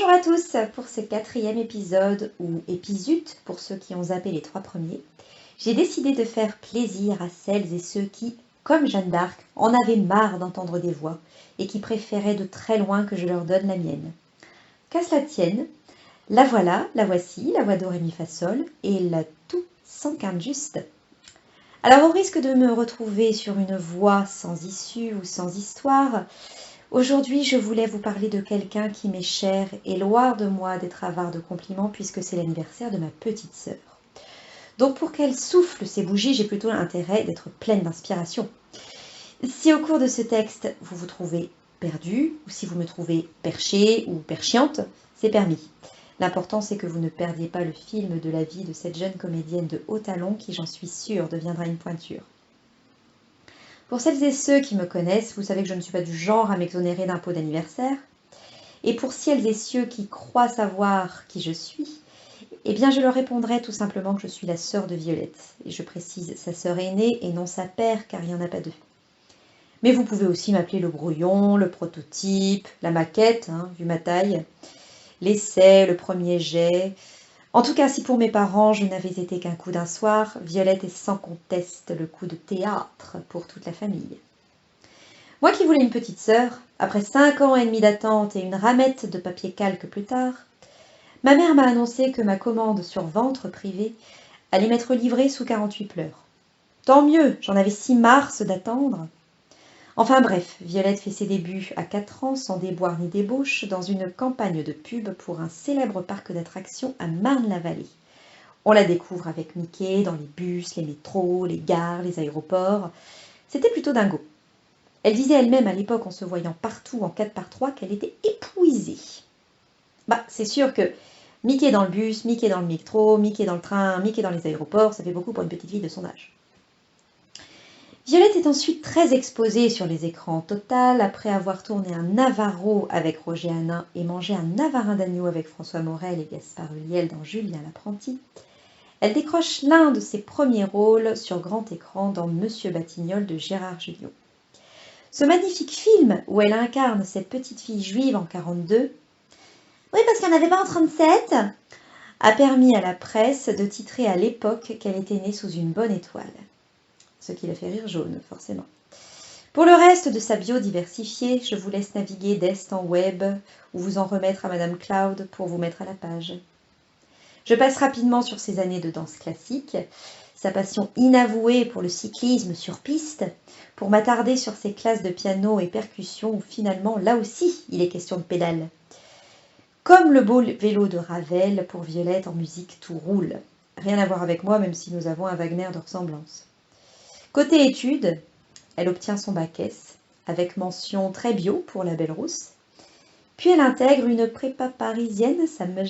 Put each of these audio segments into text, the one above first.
Bonjour à tous pour ce 4e épisode, ou épisode pour ceux qui ont zappé les 3 premiers. J'ai décidé de faire plaisir à celles et ceux qui, comme Jeanne d'Arc, en avaient marre d'entendre des voix et qui préféraient de très loin que je leur donne la mienne. Qu'à cela tienne, la voilà, la voici, la voix do ré mi fa sol, et la tout sans quinte juste. Alors au risque de me retrouver sur une voie sans issue ou sans histoire, aujourd'hui, je voulais vous parler de quelqu'un qui m'est cher et loin de moi d'être avare de compliments puisque c'est l'anniversaire de ma petite sœur. Donc pour qu'elle souffle ses bougies, j'ai plutôt l'intérêt d'être pleine d'inspiration. Si au cours de ce texte, vous vous trouvez perdu ou si vous me trouvez perché ou perchiante, c'est permis. L'important, c'est que vous ne perdiez pas le film de la vie de cette jeune comédienne de haut talon qui, j'en suis sûre, deviendra une pointure. Pour celles et ceux qui me connaissent, vous savez que je ne suis pas du genre à m'exonérer d'impôts d'anniversaire. Et pour celles et ceux qui croient savoir qui je suis, eh bien je leur répondrai tout simplement que je suis la sœur de Violette. Et je précise sa sœur aînée et non sa paire, car il n'y en a pas deux. Mais vous pouvez aussi m'appeler le brouillon, le prototype, la maquette, vu ma taille, l'essai, le premier jet. En tout cas, si pour mes parents je n'avais été qu'un coup d'un soir, Violette est sans conteste le coup de théâtre pour toute la famille. Moi qui voulais une petite sœur, après 5 ans et demi d'attente et une ramette de papier calque plus tard, ma mère m'a annoncé que ma commande sur ventre privé allait m'être livrée sous 48 pleurs. Tant mieux, j'en avais si marre d'attendre. Enfin bref, Violette fait ses débuts à 4 ans sans déboire ni débauche dans une campagne de pub pour un célèbre parc d'attractions à Marne-la-Vallée. On la découvre avec Mickey dans les bus, les métros, les gares, les aéroports. C'était plutôt dingo. Elle disait elle-même à l'époque en se voyant partout en 4x3 qu'elle était épuisée. C'est sûr que Mickey dans le bus, Mickey dans le métro, Mickey dans le train, Mickey dans les aéroports, ça fait beaucoup pour une petite fille de son âge. Violette est ensuite très exposée sur les écrans Total après avoir tourné un Navarro avec Roger Hanin et mangé un Navarin d'agneau avec François Morel et Gaspard Ulliel dans Julien l'apprenti. Elle décroche l'un de ses premiers rôles sur grand écran dans Monsieur Batignolles de Gérard Jugnot. Ce magnifique film où elle incarne cette petite fille juive en 42, oui parce qu'il n'y en avait pas en 37, a permis à la presse de titrer à l'époque qu'elle était née sous une bonne étoile. Ce qui la fait rire jaune, forcément. Pour le reste de sa bio diversifiée, je vous laisse naviguer d'est en web ou vous en remettre à Madame Cloud pour vous mettre à la page. Je passe rapidement sur ses années de danse classique, sa passion inavouée pour le cyclisme sur piste, pour m'attarder sur ses classes de piano et percussion où finalement, là aussi, il est question de pédale. Comme le beau vélo de Ravel, pour Violette en musique tout roule. Rien à voir avec moi, même si nous avons un Wagner de ressemblance. Côté études, elle obtient son bac S, avec mention très bio pour la Belle Rousse. Puis elle intègre une prépa parisienne, ça me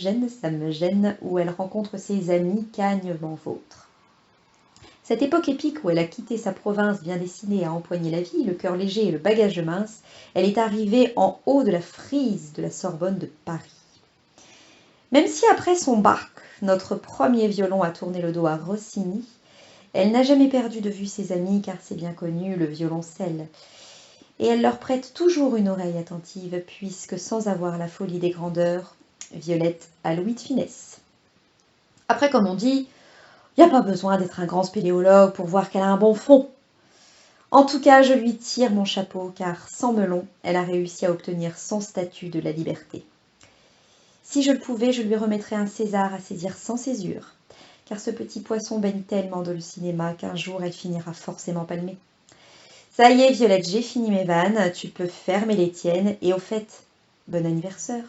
gêne, où elle rencontre ses amis cagnement vôtres. Cette époque épique où elle a quitté sa province bien destinée à empoigner la vie, le cœur léger et le bagage mince, elle est arrivée en haut de la frise de la Sorbonne de Paris. Même si après son bac, notre premier violon a tourné le dos à Rossini, elle n'a jamais perdu de vue ses amis car c'est bien connu, le violoncelle. Et elle leur prête toujours une oreille attentive puisque sans avoir la folie des grandeurs, Violette a l'ouïe de finesse. Après, comme on dit, il n'y a pas besoin d'être un grand spéléologue pour voir qu'elle a un bon fond. En tout cas, je lui tire mon chapeau car sans melon, elle a réussi à obtenir son statut de la liberté. Si je le pouvais, je lui remettrais un César à saisir sans césure, car ce petit poisson baigne tellement dans le cinéma qu'un jour elle finira forcément palmée. Ça y est, Violette, j'ai fini mes vannes, tu peux fermer les tiennes, et au fait, bon anniversaire.